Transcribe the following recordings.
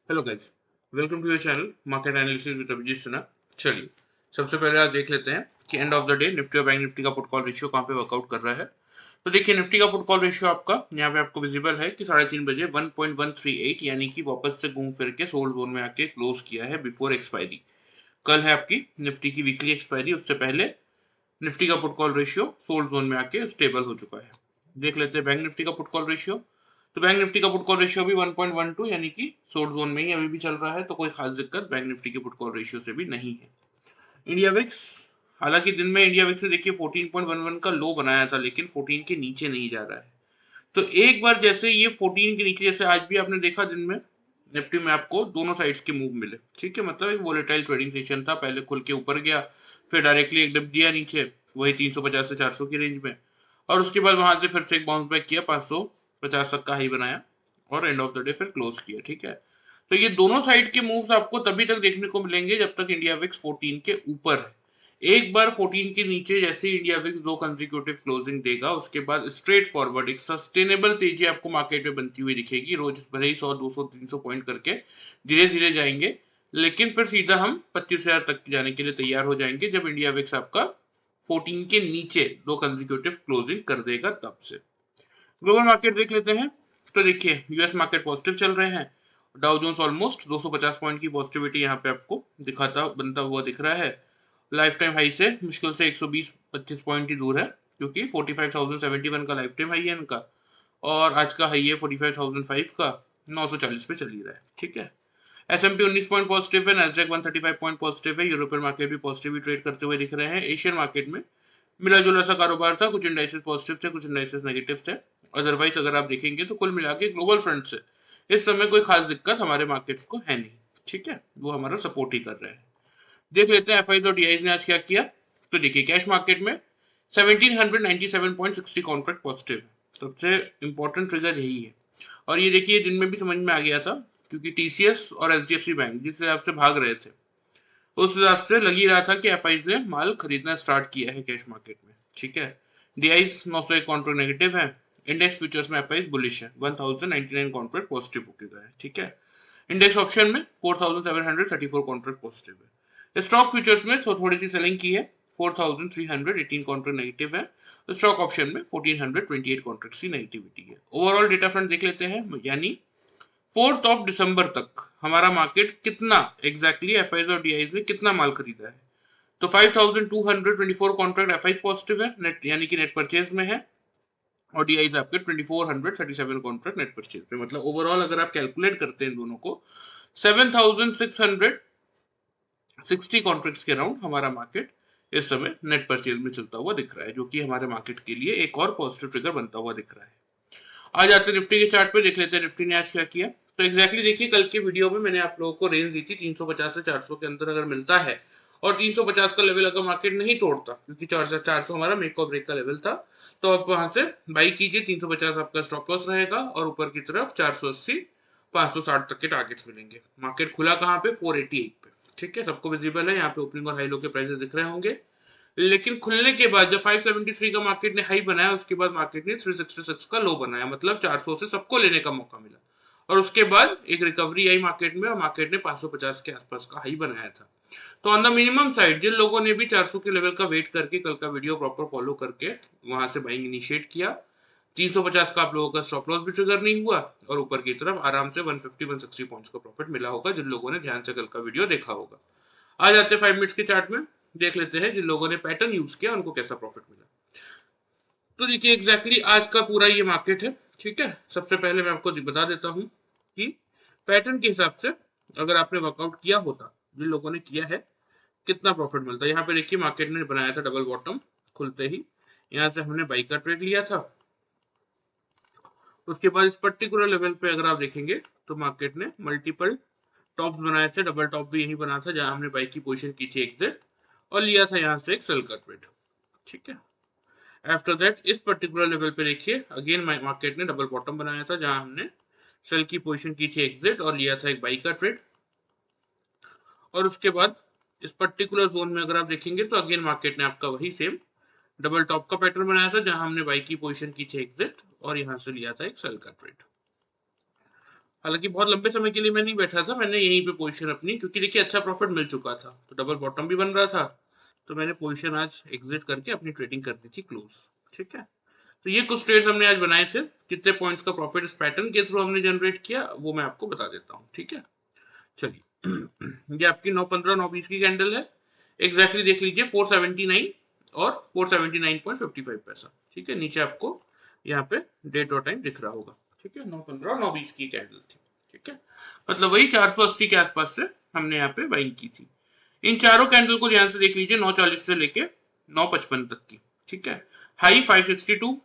Hello guys, welcome to your channel market analysis with Abhijit Sinha. चलिए, सबसे पहले आज देख लेते हैं कि end of the day Nifty और बैंक निफ्टी का पुट कॉल रेशियो कहाँ पे वर्कआउट कर रहा है। तो देखिए, निफ्टी का पुट कॉल रेशियो आपका यहाँ पे आपको विजिबल है कि 3:30 बजे 1.138 यानी कि वापस से घूम फिर के सोल्ड जोन में आके क्लोज किया है बिफोर एक्सपायरी। कल है आपकी निफ्टी की वीकली एक्सपायरी, उससे पहले निफ्टी का put call ratio sold zone में आके स्टेबल हो चुका है। देख लेते हैं बैंक निफ्टी का पुट कॉल रेशियो। तो बैंक निफ्टी का पुट कॉल रेशियो भी 1.12 यानी कि सोल्ड जोन में ही अभी भी चल रहा है, तो कोई खास दिक्कत बैंक निफ्टी के पुट कॉल रेशियो से भी नहीं है। इंडिया विक्स, हालांकि दिन में इंडिया विक्स ने देखिए 14.11 का लो बनाया था, लेकिन 14 के नीचे नहीं जा रहा है। तो एक बार जैसे ये 14 के नीचे, जैसे आज भी आपने देखा दिन में निफ्टी में आपको दोनों साइड्स के मूव मिले, ठीक है, मतलब एक वोलेटाइल ट्रेडिंग सेशन था। पहले खुल के ऊपर गया, फिर डायरेक्टली एक डिप दिया नीचे, वही 350 से 400 की रेंज में, और उसके बाद वहां से फिर से एक बाउंस बैक किया, 550 तक का हाई बनाया और एंड ऑफ द डे फिर क्लोज किया, ठीक है। तो ये दोनों साइड के मूव्स आपको तभी तक देखने को मिलेंगे जब तक इंडिया विक्स 14 के ऊपर है। एक बार 14 के नीचे जैसे इंडिया विक्स दो कंसेक्यूटिव क्लोजिंग देगा, उसके बाद स्ट्रेट फॉरवर्ड एक सस्टेनेबल तेजी आपको मार्केट में बनती हुई दिखेगी। रोज भले ही 100 200 300 पॉइंट करके धीरे धीरे जाएंगे, लेकिन फिर सीधा हम 25,000 तक जाने के लिए तैयार हो जाएंगे जब इंडिया विक्स आपका 14 के नीचे दो कंसेक्यूटिव क्लोजिंग कर देगा तब से। ग्लोबल मार्केट देख लेते हैं। तो देखिए, यूएस मार्केट पॉजिटिव चल रहे हैं। डाउ जोन्स ऑलमोस्ट 250 पॉइंट की पॉजिटिविटी यहाँ पे आपको दिखाता बनता हुआ दिख रहा है। लाइफ टाइम हाई से मुश्किल से 120-25 पॉइंट ही दूर है, क्योंकि 45,071 का लाइफ टाइम हाई है इनका, और आज का हाई है 45,005 का, 940 पे चल ही रहा है, ठीक है। S&P 19 पॉइंट पॉजिटिव है, नैस्डैक 135 पॉइंट पॉजिटिव है। यूरोपियन मार्केट भी पॉजिटिव ट्रेड करते हुए दिख रहे हैं। एशियन मार्केट में मिला जुला सा कारोबार था, कुछ इंडाइसेस पॉजिटिव थे, कुछ इंडाइसेस नेगेटिव थे। अदरवाइज अगर आप देखेंगे तो कुल मिला के ग्लोबल फ्रंट से इस समय कोई खास दिक्कत हमारे मार्केट्स को है नहीं, ठीक है, वो हमारा सपोर्ट ही कर रहे हैं। देख लेते हैं एफआईज और डीआईज ने आज क्या किया। तो देखिए, कैश मार्केट में 1797.60 कॉन्ट्रैक्ट पॉजिटिव, सबसे इंपॉर्टेंट ट्रिगर यही है। और ये देखिए दिन में भी समझ में आ गया था, क्योंकि टीसीएस और एचडीएफसी बैंक जिस हिसाब से भाग रहे थे, उस हिसाब से लग ही रहा था कि एफआईज ने माल खरीदना स्टार्ट किया है कैश मार्केट में, ठीक है। डीआईज 901 कॉन्ट्रैक्ट नेगेटिव है। इंडेक्स फ्यूचर्स में एफआईज बुलिश है, 1099 कॉन्ट्रैक्ट पॉजिटिव होके गए, ठीक है। इंडेक्स ऑप्शन में 4734 कॉन्ट्रैक्ट पॉजिटिव है। स्टॉक फ्यूचर्स में थोड़ी सी सेलिंग की है, 4318 कॉन्ट्रैक्ट नेगेटिव है। स्टॉक ऑप्शन में 1428 कॉन्ट्रैक्ट की नेगेटिविटी है। ओवरऑल डेटा फ्रंट देख लेते हैं, यानी 4 दिसंबर तक हमारा मार्केट कितना एग्जैक्टली एफआईज और डीआईज ने कितना माल खरीदा है। तो 5224 कॉन्ट्रैक्ट एफआईज पॉजिटिव है, नेट यानी कि नेट परचेज में है, और डीआईज आपके 2437 कॉन्ट्रैक्ट नेट परचेज पे, मतलब ओवरऑल अगर आप कैलकुलेट करते हैं दोनों को, 7660 कॉन्ट्रैक्ट्स के अराउंड हमारा मार्केट इस समय नेट परचेज में चलता हुआ दिख रहा है, जो कि हमारे मार्केट के लिए एक और पॉजिटिव ट्रिगर बनता हुआ दिख रहा है। आज आते हैं निफ्टी के चार्ट पे, देख लेते हैं निफ्टी ने आज क्या किया। तो एग्जैक्टली देखिए, कल के वीडियो में मैंने आप लोगों को रेंज दी थी 350 से 400 के अंदर अगर मिलता है, और 350 का लेवल अगर मार्केट नहीं तोड़ता, क्योंकि 400 हमारा मेक और ब्रेक का लेवल था, तो आप वहां से बाई कीजिए। 350 आपका स्टॉप लॉस रहेगा, और ऊपर की तरफ 480 560 तक के टारगेट्स मिलेंगे। मार्केट खुला कहाँ पे? 488 पे, ठीक है, सबको विजिबल है। यहाँ पे ओपनिंग और हाई लो के प्राइसेस दिख रहे होंगे। लेकिन खुलने के बाद जब 573 का मार्केट ने हाई बनाया, उसके बाद मार्केट ने 366 का लो बनाया, मतलब 400 से सबको लेने का मौका मिला, और उसके बाद एक रिकवरी आई मार्केट में, और मार्केट ने 550 के आसपास का हाई बनाया था। तो ऑन द मिनिमम साइड जिन लोगों ने भी 400 के लेवल का वेट करके कल का वीडियो प्रॉपर फॉलो करके वहां से बाइंग इनिशिएट किया, 350 का आप लोगों का स्टॉप लॉस भी ट्रिगर नहीं हुआ, और ऊपर की तरफ आराम से 150-160 पॉइंट्स का प्रॉफिट मिला होगा जिन लोगों ने ध्यान से कल का वीडियो देखा होगा। आ जाते 5 मिनट्स के चार्ट में, देख लेते हैं जिन लोगों ने पैटर्न यूज किया उनको कैसा प्रॉफिट मिला। तो देखिए, एग्जैक्टली आज का पूरा ये मार्केट है, ठीक है। सबसे पहले मैं आपको बता देता हूं कि पैटर्न के हिसाब से अगर आपने वर्कआउट किया होता, जिन लोगों ने किया है, कितना प्रॉफिट मिलता है। यहाँ पे देखिए, मार्केट ने बनाया था डबल बॉटम खुलते ही, यहाँ से हमने बाई का ट्रेड लिया था। उसके बाद इस पर्टिकुलर लेवल पे अगर आप देखेंगे तो मार्केट ने मल्टीपल टॉप्स बनाए थे, डबल टॉप भी यही बना था जहां हमने बाई की पोजीशन की थी एग्जिट, और लिया था यहाँ से एक सेल का ट्रेड, ठीक है। आफ्टर दैट इस पर्टिकुलर लेवल पे देखिए, अगेन मार्केट ने डबल बॉटम बनाया था जहां हमने सेल की पोजीशन की थी एग्जिट, और लिया था एक बाई का ट्रेड। और उसके बाद इस पर्टिकुलर जोन में अगर आप देखेंगे तो अगेन मार्केट ने आपका वही सेम डबल टॉप का पैटर्न बनाया था जहां हमने बाई की पोजीशन की थी एग्जिट, और यहां से लिया था एक सेल का ट्रेड। हालांकि बहुत लंबे समय के लिए मैं नहीं बैठा था, मैंने यहीं पे पोजीशन अपनी, क्योंकि देखिए अच्छा प्रॉफिट मिल चुका था तो डबल बॉटम भी बन रहा था, तो मैंने पोजीशन आज एग्जिट करके अपनी ट्रेडिंग कर दी थी क्लोज। ठीक है, तो ये कुछ ट्रेड्स हमने आज बनाए थे। कितने पॉइंट्स का प्रॉफिट इस पैटर्न के थ्रू हमने जनरेट किया वो मैं आपको बता देता हूँ। ठीक है, चलिए ये आपकी 9:15 9:20 की कैंडल है। एग्जैक्टली देख लीजिए 479 और 479.55 पैसा। ठीक है, नीचे आपको यहाँ पे डेट और टाइम दिख रहा होगा। ठीक है, 9:15 9:20 की कैंडल थी। ठीक है, मतलब वही 480 के आसपास से हमने यहाँ पे बाइंग की थी। इन चारों कैंडल को ध्यान से देख लीजिए, 9:40 से लेके 9:55 तक की। ठीक है, हाई 562,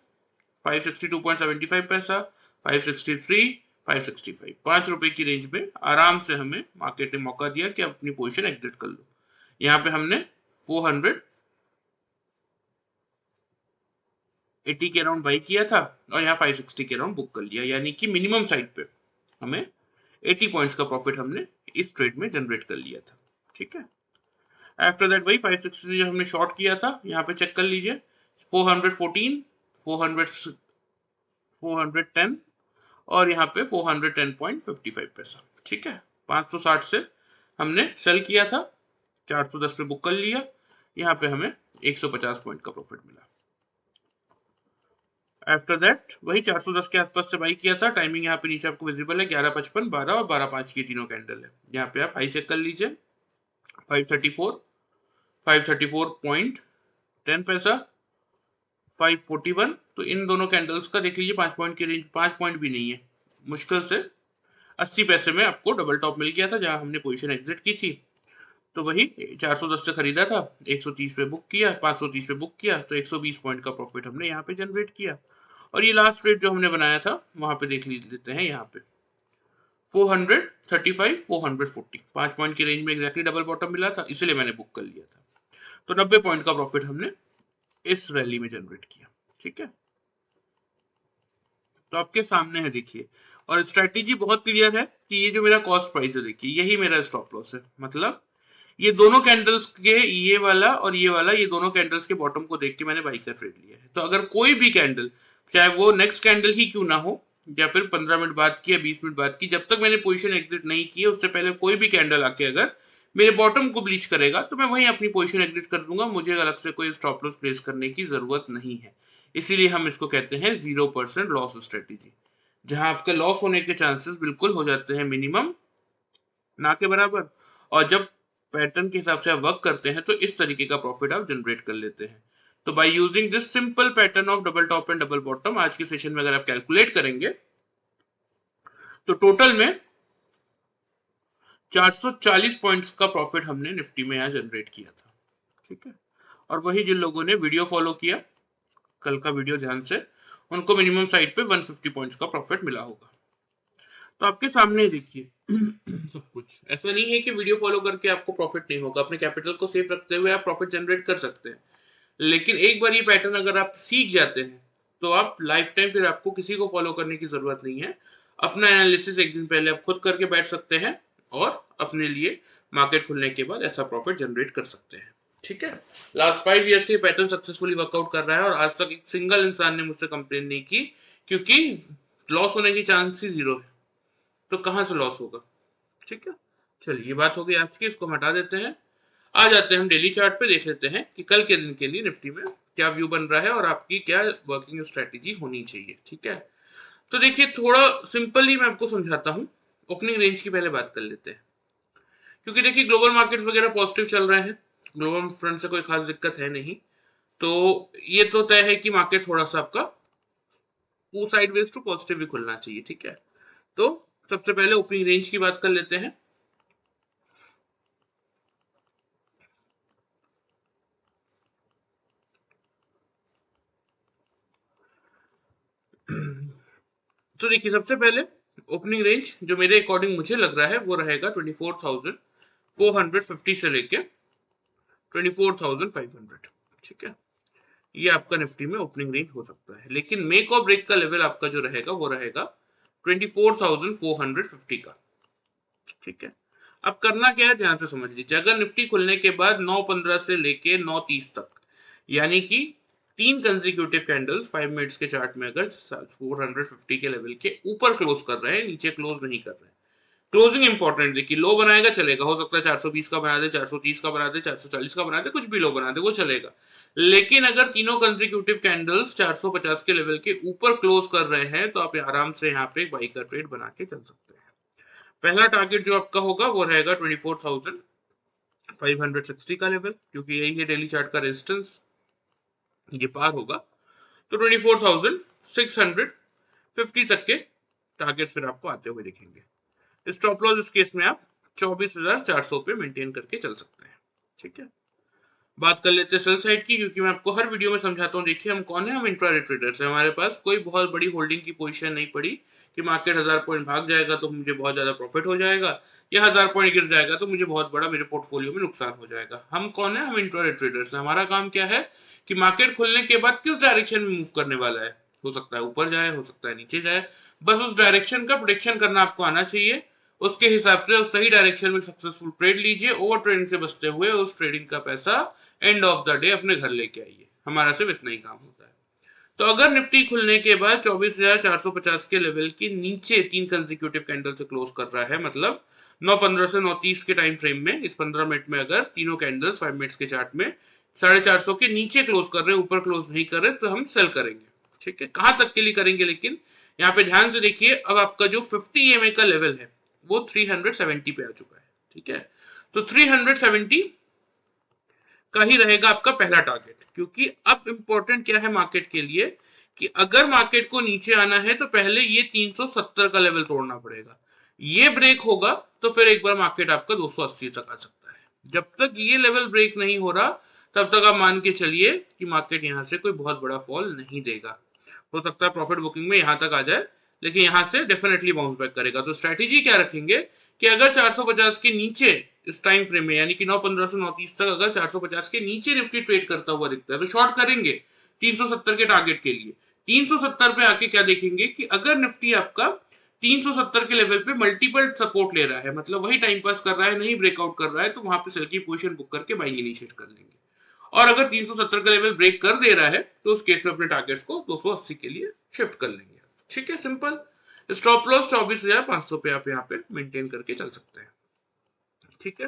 562.75 पैसा, 563, 565, 5 रुपए की रेंज में आराम से हमें मार्केट ने मौका दिया कि अपनी पोजीशन एग्जिट कर लो। यहाँ पे हमने 480 के अराउंड बाई किया था और यहाँ 560 के अराउंड बुक कर लिया, यानी कि मिनिमम साइड पे हमें 80 पॉइंट्स का प्रॉफिट हमने इस ट्रेड में जनरेट कर लिया था। ठीक है, आफ्टर दैट वही 560 जो हमने शॉर्ट किया था यहाँ पे चेक कर लीजिए, 414, 400, 410 और यहाँ पे 410.55 पैसा। ठीक है, 560 से हमने सेल किया था, 410 पे बुक कर लिया, यहाँ पे हमें 150 पॉइंट का प्रॉफिट मिला। आफ्टर दैट वही 410 के आसपास से बाई किया था। टाइमिंग यहाँ पे नीचे आपको विजिबल है, 11:55, 12 और 12:05 की तीनों कैंडल है। यहाँ पे आप हाई चेक कर लीजिए, 534, 534.10 पैसा, 541। तो इन दोनों कैंडल्स का देख लीजिए 5 पॉइंट की रेंज, 5 पॉइंट भी नहीं है, मुश्किल से 80 पैसे में आपको डबल टॉप मिल गया था जहां हमने पोजीशन एग्जिट की थी। तो वही 410 से खरीदा था, 130 पे बुक किया, 530 पे बुक किया, तो 120 पॉइंट का प्रॉफिट हमने यहाँ पे जनरेट किया। और ये लास्ट ट्रेड जो हमने बनाया था वहां पे देख लेते हैं, यहाँ पे 435, 440, 5 पॉइंट की रेंज में एग्जैक्टली डबल बॉटम मिला था, इसलिए मैंने बुक कर लिया था। तो 90 पॉइंट का प्रॉफिट हमने इस रैली में जनरेट किया। ठीक है, तो आपके सामने है देखिए, और स्ट्रेटेजी बहुत क्लियर है कि ये जो मेरा कॉस्ट प्राइस है देखिए, यही मेरा स्टॉप लॉस है। मतलब ये दोनों कैंडल्स के, ये वाला और ये वाला, ये दोनों कैंडल्स के बॉटम को देख के मैंने बाई का ट्रेड लिया है। तो अगर कोई भी कैंडल, चाहे वो नेक्स्ट कैंडल ही क्यों ना हो, या फिर 15 मिनट बाद की या 20 मिनट बाद की, जब तक मैंने पोजीशन एग्जिट नहीं की है उससे पहले कोई भी कैंडल आके अगर मेरे बॉटम को ब्लीच करेगा तो मैं वहीं अपनी पोजीशन एग्जिट कर दूंगा, मुझे अलग से कोई स्टॉप लॉस प्लेस करने की जरूरत नहीं है। इसीलिए हम इसको कहते हैं 0% लॉस स्ट्रेटेजी, जहां आपके लॉस होने के चांसेस बिल्कुल हो जाते हैं मिनिमम, ना के बराबर। और जब पैटर्न के हिसाब से आप वर्क करते हैं तो इस तरीके का प्रॉफिट आप जनरेट कर लेते हैं। तो by using this simple pattern of double top and double bottom, आज के सेशन में अगर आप कैलकुलेट करेंगे तो टोटल में 440 पॉइंट्स का प्रॉफिट हमने निफ्टी में यहाँ जनरेट किया था। ठीक है, और वही जिन लोगों ने वीडियो फॉलो किया, कल का वीडियो ध्यान से, उनको मिनिमम साइड पे 150 पॉइंट्स का प्रॉफिट मिला होगा। तो आपके सामने देखिए सब कुछ ऐसा नहीं है कि वीडियो फॉलो करके आपको प्रॉफिट नहीं होगा, अपने कैपिटल को सेफ रखते हुए आप प्रॉफिट जनरेट कर सकते हैं। लेकिन एक बार ये पैटर्न अगर आप सीख जाते हैं तो आप लाइफ टाइम फिर आपको किसी को फॉलो करने की जरूरत नहीं है। अपना एनालिसिस एक दिन पहले आप खुद करके बैठ सकते हैं और अपने लिए मार्केट खुलने के बाद ऐसा प्रॉफिट जनरेट कर सकते हैं। ठीक है, लास्ट 5 ईयर से पैटर्न सक्सेसफुली वर्कआउट कर रहा है और आज तक एक सिंगल इंसान ने मुझसे कंप्लेन नहीं की, क्योंकि लॉस होने की चांस ही 0 है, तो कहां से लॉस होगा। ठीक है, चलिए ये बात हो गई आज की, इसको हटा देते हैं। आ जाते हैं हम डेली चार्ट पे, देख लेते हैं कि कल के दिन के लिए निफ्टी में क्या व्यू बन रहा है और आपकी क्या वर्किंग स्ट्रेटेजी होनी चाहिए। ठीक है, तो देखिए थोड़ा सिंपली मैं आपको समझाता हूँ। ओपनिंग रेंज की पहले बात कर लेते हैं, क्योंकि देखिए ग्लोबल मार्केट वगैरह पॉजिटिव चल रहे हैं, ग्लोबल फ्रंट से कोई खास दिक्कत है नहीं, तो ये तो तय है कि मार्केट थोड़ा सा आपका साइडवेज टू पॉजिटिव भी खुलना चाहिए। ठीक है, तो सबसे पहले ओपनिंग रेंज की बात कर लेते हैं। तो देखिए सबसे पहले ओपनिंग रेंज जो मेरे अकॉर्डिंग मुझे लग रहा है वो रहेगा 24,450 से लेके 24,500। ठीक है, ये आपका निफ्टी में ओपनिंग रेंज हो सकता है, लेकिन मेक और ब्रेक का लेवल आपका जो रहेगा वो रहेगा 24,450 का। ठीक है, अब करना क्या है ध्यान से समझ लीजिए। अगर निफ्टी खुलने के बाद 9:15 से लेके 9:30 तक, यानी कि तीन कंसेक्यूटिव कैंडल्स 5 मिनट्स के चार्ट में अगर 450 के लेवल के ऊपर क्लोज कर रहे हैं, नीचे क्लोज नहीं कर रहे हैं। क्लोजिंग इंपॉर्टेंट, देखिए लो बनाएगा चलेगा, हो सकता है 420 का बना दे, 430 का बना दे, 440 का बना दे, कुछ भी लो बना दे, वो चलेगा। लेकिन अगर तीनों कंसेक्यूटिव कैंडल्स 450 के लेवल के ऊपर क्लोज कर रहे हैं तो आप आराम से यहाँ पे बाई का ट्रेड बना के चल सकते हैं। पहला टारगेट जो आपका होगा वो रहेगा 24,560 का लेवल, क्योंकि यही है डेली चार्ट का रेजिस्टेंस, ये पार होगा तो 24,650 तक के टारगेट फिर आपको आते हुए दिखेंगे। स्टॉप लॉस इस केस में आप 24,400 पे मेंटेन करके चल सकते हैं। ठीक है, बात कर लेते हैं सेल साइड की, क्योंकि मैं आपको हर वीडियो में समझाता हूँ। देखिए हम कौन है, हम इंट्राडे ट्रेडर्स हैं, हमारे पास कोई बहुत बड़ी होल्डिंग की पोजीशन नहीं पड़ी कि मार्केट 1000 पॉइंट भाग जाएगा तो मुझे बहुत ज्यादा प्रॉफिट हो जाएगा, या 1000 पॉइंट गिर जाएगा तो मुझे बहुत बड़ा मेरे पोर्टफोलियो में नुकसान हो जाएगा। हम कौन है, हम इंट्राडे ट्रेडर्स हैं। हमारा काम क्या है कि मार्केट खुलने के बाद किस डायरेक्शन में मूव करने वाला है, हो सकता है ऊपर जाए, हो सकता है नीचे जाए, बस उस डायरेक्शन का प्रोडिक्शन करना आपको आना चाहिए। उसके हिसाब से उस सही डायरेक्शन में सक्सेसफुल ट्रेड लीजिए, ओवर ट्रेडिंग से बचते हुए उस ट्रेडिंग का पैसा एंड ऑफ द डे अपने घर लेके आइए। हमारा सिर्फ इतना ही काम होता है। तो अगर निफ्टी खुलने के बाद 24,450 के लेवल के नीचे तीन कंसेक्यूटिव कैंडल से क्लोज कर रहा है, मतलब 9:15 से 9:30 के टाइम फ्रेम में, इस 15 मिनट में अगर तीनों कैंडल्स 5 मिनट्स के चार्ट में 450 के नीचे क्लोज कर रहे हैं, ऊपर क्लोज नहीं कर रहे, तो हम सेल करेंगे। ठीक है, कहां तक के लिए करेंगे, लेकिन यहाँ पे ध्यान से देखिए, अब आपका जो 50 EMA का लेवल है वो 370 पे आ चुका है। ठीक है, तो 370 का ही रहेगा आपका पहला टारगेट, क्योंकि अब इंपॉर्टेंट क्या है मार्केट के लिए कि अगर मार्केट को नीचे आना है तो पहले ये 370 का लेवल तोड़ना पड़ेगा। ये ब्रेक होगा तो फिर एक बार मार्केट आपका 280 तक आ सकता है। जब तक ये लेवल ब्रेक नहीं हो रहा तब तक आप मान के चलिए कि मार्केट यहां से कोई बहुत बड़ा फॉल नहीं देगा। हो सकता है प्रॉफिट बुकिंग में यहां तक आ जाए, लेकिन यहां से डेफिनेटली बाउंस बैक करेगा। तो स्ट्रेटेजी क्या रखेंगे कि अगर 450 के नीचे इस टाइम फ्रेम में, यानी कि 9:15 से 9:30 तक अगर 450 के नीचे निफ्टी ट्रेड करता हुआ दिखता है तो शॉर्ट करेंगे 370 के टारगेट के लिए। 370 पे आके क्या देखेंगे कि अगर निफ्टी आपका 370 के लेवल पे मल्टीपल सपोर्ट ले रहा है, मतलब वही टाइम पास कर रहा है, नहीं ब्रेकआउट कर रहा है, तो वहां पे सेल की पोजीशन बुक करके बाइंग इनिशिएट कर लेंगे। और अगर 370 का लेवल ब्रेक कर दे रहा है तो उस केस में अपने टारगेट्स को 280 के लिए शिफ्ट कर लेंगे। ठीक है, सिंपल। स्टॉप लॉस 24,500 पे आप यहाँ पे मेंटेन करके चल सकते हैं। ठीक है,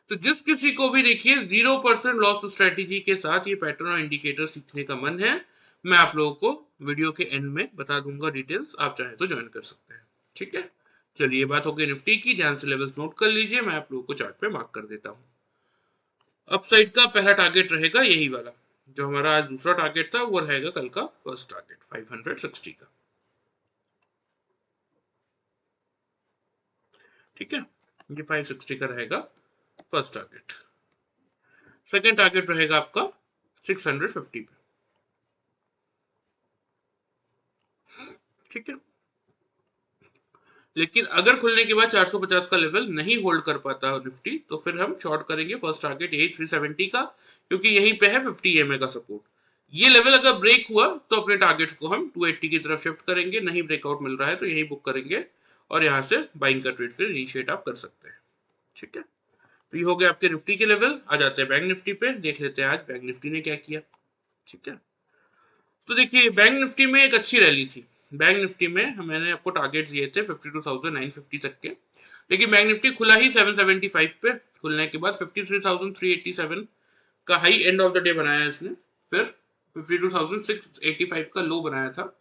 तो जिस किसी को भी देखिए 0% लॉस स्ट्रेटेजी के साथ ये पैटर्न और इंडिकेटर सीखने का मन है, मैं आप लोगों को वीडियो के एंड में बता दूंगा डिटेल्स, आप चाहे तो ज्वाइन कर सकते हैं। ठीक है, चलिए ये बात हो गई निफ्टी की, ध्यान से लेवल्स नोट कर लीजिए, मैं आप लोगों को चार्ट पे मार्क कर देता हूँ। अपसाइड का पहला टारगेट रहेगा यही वाला, जो हमारा आज दूसरा टारगेट था वो रहेगा कल का फर्स्ट टारगेट 560 का। ठीक है, ये 560 का रहेगा फर्स्ट टारगेट। सेकेंड टारगेट रहेगा आपका 650 पे। ठीक है, लेकिन अगर खुलने के बाद 450 का लेवल नहीं होल्ड कर पाता है निफ्टी तो फिर हम शॉर्ट करेंगे फर्स्ट टारगेट यही 370 का, क्योंकि यहीं पे है 50 EMA का सपोर्ट। ये लेवल अगर ब्रेक हुआ तो अपने टारगेट्स को हम 280 की तरफ शिफ्ट करेंगे, नहीं ब्रेकआउट मिल रहा है तो यही बुक करेंगे और यहाँ से बाइंग का ट्रेड फिर इनिशिएट आप कर सकते हैं। ठीक है, तो ये हो गया आपके निफ्टी के लेवल। आ जाते हैं बैंक निफ्टी पे, देख लेते हैं आज बैंक निफ्टी ने क्या किया। ठीक है, तो देखिए बैंक निफ्टी में एक अच्छी रैली थी। बैंक निफ्टी में मैंने आपको टारगेट दिए थे 52,950 तक के, लेकिन बैंक निफ्टी खुला ही 775 पे। खुलने के बाद 53,387 का high and of the day बनाया इसने, फिर 52,685 का लो बनाया था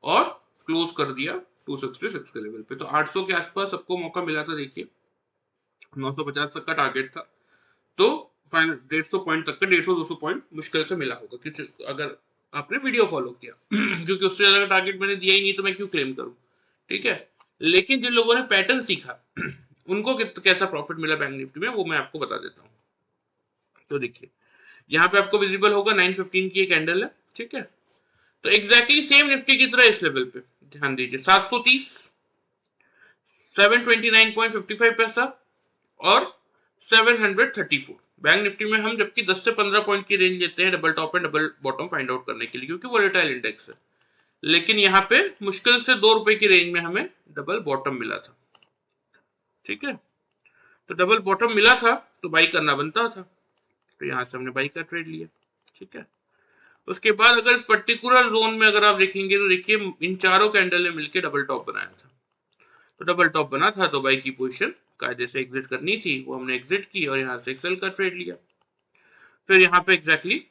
और क्लोज कर दिया 266 के लेवल पे। तो 800 के आसपास सबको मौका मिला था। देखिए 950 तक का टारगेट था, तो 150 पॉइंट तक का 150-200 पॉइंट मुश्किल से मिला होगा, क्योंकि अगर आपने वीडियो फॉलो किया क्योंकि उससे ज्यादा टारगेट मैंने दिया ही नहीं तो मैं क्यों क्लेम करूं। ठीक है, लेकिन जिन लोगों ने पैटर्न सीखा उनको कैसा प्रॉफिट मिला बैंक निफ्टी में वो मैं आपको बता देता हूँ। तो देखिए यहाँ पे आपको विजिबल होगा 915 की एक कैंडल है। ठीक है, तो एग्जैक्टली सेम निफ्टी की तरह इस लेवल पे ध्यान दीजिए 730, 729.55 पैसा और 734। बैंक निफ्टी में हम जबकि 10 से 15 पॉइंट की रेंज लेते हैं double top and double bottom find out करने के लिए, क्योंकि वोलेटाइल इंडेक्स है, लेकिन यहाँ पे मुश्किल से 2 रुपए की रेंज में हमें डबल बॉटम मिला था। ठीक है, तो डबल बॉटम मिला था तो बाई करना बनता था, तो यहाँ से हमने बाई का ट्रेड लिया। ठीक है, उसके बाद अगर इस पर्टिकुलर जोन में अगर आप देखेंगे तो देखिए इन चारों कैंडल ने मिलकर डबल टॉप बनाया था। तो डबल टॉप बना था तो बाई की पोजीशन कायदे से एग्जिट करनी थी, वो हमने एग्जिट की और यहाँ से एक्सेल का ट्रेड लिया। फिर यहाँ पे एग्जैक्टली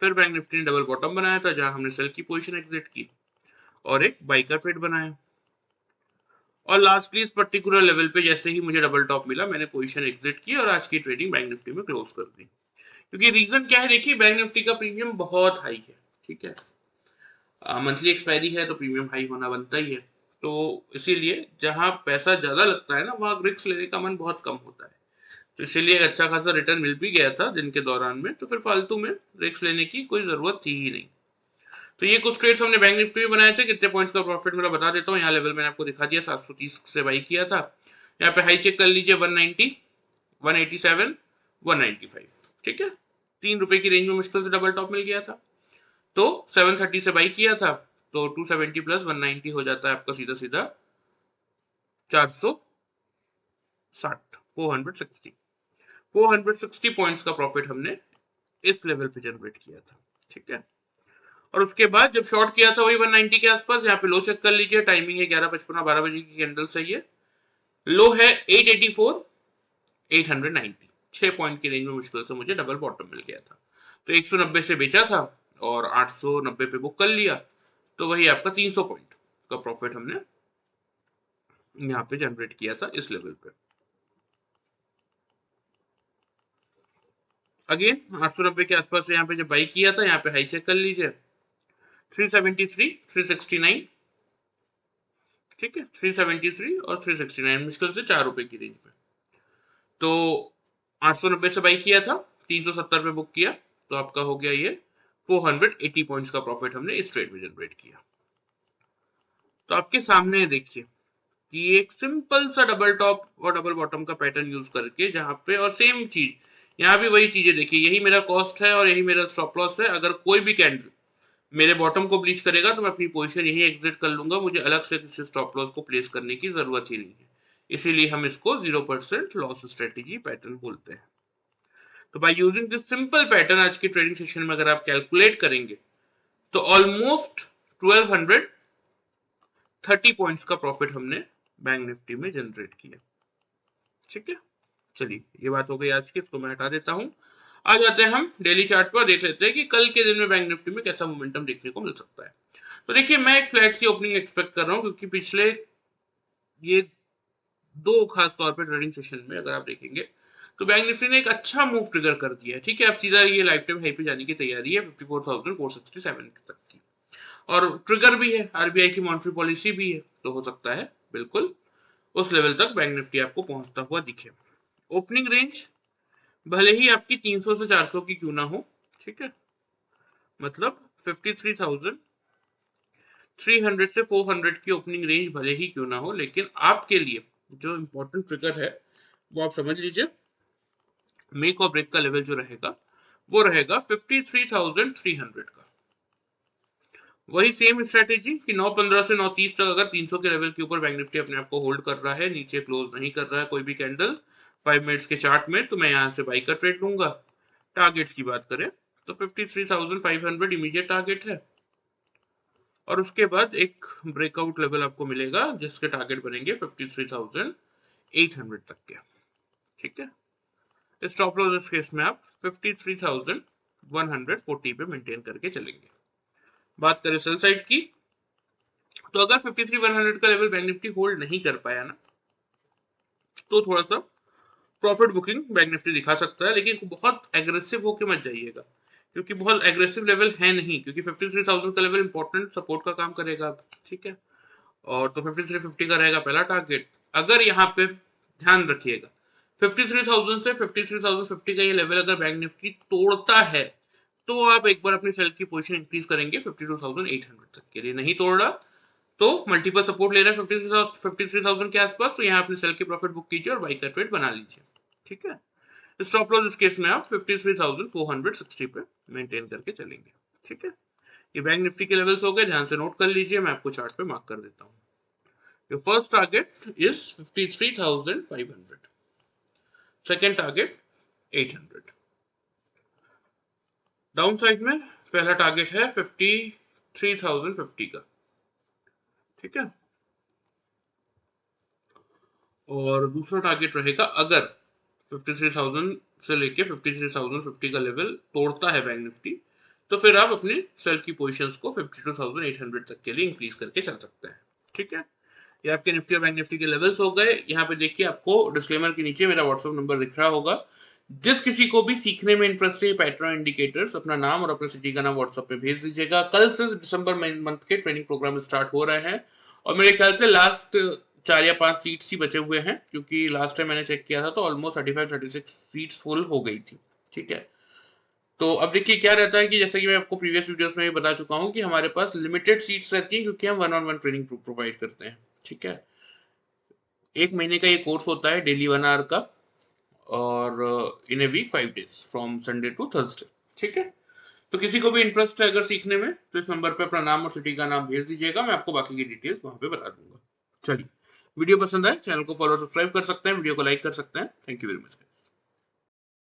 फिर बैंक निफ्टी ने डबल बॉटम बनाया था जहां हमने सेल की पोजीशन एग्जिट की और एक बाई का ट्रेड बनाया। और लास्टली इस पर्टिकुलर लेवल पे जैसे ही मुझे डबल टॉप मिला मैंने पोजीशन एग्जिट की और आज की ट्रेडिंग बैंक निफ्टी में क्लोज कर दी। क्योंकि रीजन क्या है, देखिए बैंक निफ्टी का प्रीमियम बहुत हाई है, ठीक है, मंथली एक्सपायरी है तो प्रीमियम हाई होना बनता ही है। तो इसीलिए जहां पैसा ज्यादा लगता है ना वहां रिस्क लेने का मन बहुत कम होता है। तो इसीलिए अच्छा खासा रिटर्न मिल भी गया था दिन के दौरान में, तो फिर फालतू में रिस्क लेने की कोई जरूरत थी ही नहीं। तो ये कुछ ट्रेड्स हमने बैंक निफ्टी में बनाए थे। कितने पॉइंट्स का प्रॉफिट मिला बता देता हूँ। यहाँ लेवल मैंने आपको दिखा दिया, 730 से बाई किया था। यहाँ पे हाई चेक कर लीजिए 190, 187, 195, ठीक है, ₹3 की रेंज में मुश्किल से डबल टॉप मिल गया था। तो 730 से बाई किया था तो 270 प्लस 190 हो जाता है आपका सीधा सीधा 460, 460 पॉइंट्स का प्रॉफिट हमने इस लेवल पे जनरेट किया था, ठीक है। और उसके बाद जब शॉर्ट किया था वही 190 के आसपास, यहाँ पे लो चेक कर लीजिए, टाइमिंग है 11:55, 12 बजे की कैंडल सही है। लो है 884, 890, 6 पॉइंट की रेंज में मुश्किल से मुझे डबल बॉटम मिल गया था। तो 190 से बेचा था और 890 पे बुक कर लिया, तो वही आपका 300 पॉइंट का प्रॉफिट हमने यहाँ पे जनरेट किया था इस लेवल पे। अगेन 890 के आसपास से यहाँ पे जब बाई किया था, यहाँ पे हाई चेक कर लीजिए 373, 369, ठीक है, 373 और 369, मुश्किल से ₹4 की रेंज में। तो 890 से बाई किया था, 370 पे बुक किया, तो आपका हो गया ये 480 पॉइंट्स का प्रॉफिट हमने इस ट्रेड में जनरेट किया। तो आपके सामने देखिए कि एक सिंपल सा डबल टॉप और डबल बॉटम का पैटर्न यूज करके, जहां पे और सेम चीज यहाँ भी वही चीजें देखिए, यही मेरा कॉस्ट है और यही मेरा स्टॉप लॉस है। अगर कोई भी कैंडल मेरे बॉटम को ब्लीच करेगा तो मैं अपनी पोजीशन यही एग्जिट कर लूंगा, मुझे अलग से किसी स्टॉप लॉस को प्लेस करने की जरूरत ही नहीं है। इसीलिए हम इसको 0% लॉस स्ट्रेटेजी पैटर्न बोलते हैं। तो by using this simple pattern आज की ट्रेडिंग सेशन में अगर आप कैलकुलेट करेंगे तो ऑलमोस्ट 1230 पॉइंट्स का प्रॉफिट हमने बैंक निफ्टी में जनरेट किया, ठीक है। चलिए ये बात हो गई आज की, इसको मैं हटा देता हूं। आ जाते हैं हम डेली चार्ट पर, देख लेते हैं कि कल के दिन में बैंक निफ्टी में कैसा मोमेंटम देखने को मिल सकता है। तो देखिए मैं एक फ्लैट सी ओपनिंग एक्सपेक्ट कर रहा हूं, क्योंकि पिछले ये दो खास तौर पर ट्रेडिंग सेशन में अगर आप देखेंगे तो बैंक निफ्टी ने एक अच्छा मूव ट्रिगर कर दिया है, ठीक है। अब सीधा ये लाइफ टाइम हाई पे जाने की तैयारी है 54,467 तक की, और ट्रिगर भी है, आरबीआई की मॉनेटरी पॉलिसी भी है, तो हो सकता है बिल्कुल उस लेवल तक बैंक निफ्टी आपको पहुंचता हुआ दिखे। ओपनिंग रेंज भले ही आपकी 300 से 400 की क्यों ना हो, ठीक है, मतलब 53,300 से 400 की ओपनिंग रेंज भले ही क्यों ना हो, लेकिन आपके लिए जो इंपॉर्टेंट ट्रिगर है वो आप समझ लीजिए, मेक और ब्रेक का लेवल जो रहेगा वो रहेगा 53,300 का। वही सेम स्ट्रेटेजी कि 9:15 से 9:30 तक अगर 300 के लेवल के ऊपर बैंक निफ्टी अपने आप को होल्ड कर रहा है, नीचे क्लोज नहीं कर रहा है कोई भी कैंडल 5 मिनट्स के चार्ट में, तो मैं यहां से बाई का ट्रेड लूंगा। टारगेट्स की बात करें तो 53,500 इमीडिएट टारगेट है, और उसके बाद एक ब्रेकआउट लेवल आपको मिलेगा जिसके टारगेट बनेंगे 53,800 तक के, ठीक है। स्टॉप लॉस इस केस में आप 53,140 पे मेंटेन करके चलेंगे। बात करें सेल साइड की, तो अगर 53,100 का लेवल बैंक निफ्टी होल्ड नहीं कर पाया ना, तो थोड़ा सा प्रॉफिट बुकिंग बैंक निफ्टी दिखा सकता है, लेकिन बहुत एग्रेसिव होकर मत जाइएगा, क्योंकि बहुत एग्रेसिव लेवल है नहीं, क्योंकि 53,000 का लेवल इंपॉर्टेंट सपोर्ट का काम करेगा, ठीक है। और तो 5350 का रहेगा पहला टारगेट। अगर यहाँ पे ध्यान रखिएगा 53,000 से 53,050 का ये लेवल अगर बैंक निफ्टी तोड़ता है तो आप एक बार अपनी सेल की पोजीशन इंक्रीज करेंगे 52,800 तक के लिए। नहीं तोड़ रहा तो मल्टीपल सपोर्ट ले रहे हैं 53,000 के आसपास, तो यहाँ अपनी सेल की प्रॉफिट बुक कीजिए और बाई का ट्रेड बना लीजिए, ठीक है। स्टॉप लॉस इस केस में आप 53,460 पे मेंटेन करके चलेंगे, ठीक है। ये बैंक निफ्टी के लेवल्स हो गए, ध्यान से नोट कर लीजिए, मैं आपको चार्ट पे मार्क कर देता हूँ। Your first target is 53,500. Second target 800. Down side में पहला टारगेट है 53,050 का, ठीक है। और दूसरा टारगेट रहेगा अगर 53,000 से लेके 53,050 का लेवल तोड़ता है बैंक निफ्टी, तो फिर आप अपनी सेल की पोजीशंस को 52,800 तक के लिए इंक्रीज करके चल सकते हैं, ठीक है। ये आपके निफ्टी और बैंक निफ्टी के लेवल्स हो गए। यहाँ पे देखिए आपको डिस्क्लेमर के नीचे मेरा व्हाट्सएप नंबर दिख रहा होगा। जिस किसी को भी सीखने में इंटरेस्ट है पैटर्न इंडिकेटर्स, अपना नाम और अपने सिटी का नाम व्हाट्सएप पे भेज दीजिएगा। कल से दिसंबर मंथ के ट्रेनिंग प्रोग्राम स्टार्ट हो रहे हैं और मेरे ख्याल से लास्ट 4 या 5 सीट्स ही बचे हुए हैं, क्योंकि लास्ट टाइम मैंने चेक किया था तो ऑलमोस्ट 35-36 सीट्स फुल हो गई थी, ठीक है। तो अब देखिए क्या रहता है कि जैसे कि मैं आपको प्रीवियस वीडियोस में भी बता चुका हूँ कि हमारे पास लिमिटेड सीट्स रहती हैं, क्योंकि हम 1-on-1 ट्रेनिंग प्रोवाइड करते हैं, ठीक है। 1 महीने का ये कोर्स होता है डेली 1 आवर का, और in a week 5 days from Sunday to Thursday, ठीक है। तो किसी को भी इंटरेस्ट है अगर सीखने में तो इस नंबर पे अपना नाम और सिटी का नाम भेज दीजिएगा, मैं आपको बाकी की डिटेल्स वहां पे बता दूंगा। चलिए, वीडियो पसंद आए चैनल को फॉलो सब्सक्राइब कर सकते हैं, वीडियो को लाइक कर सकते हैं। Thank you very much.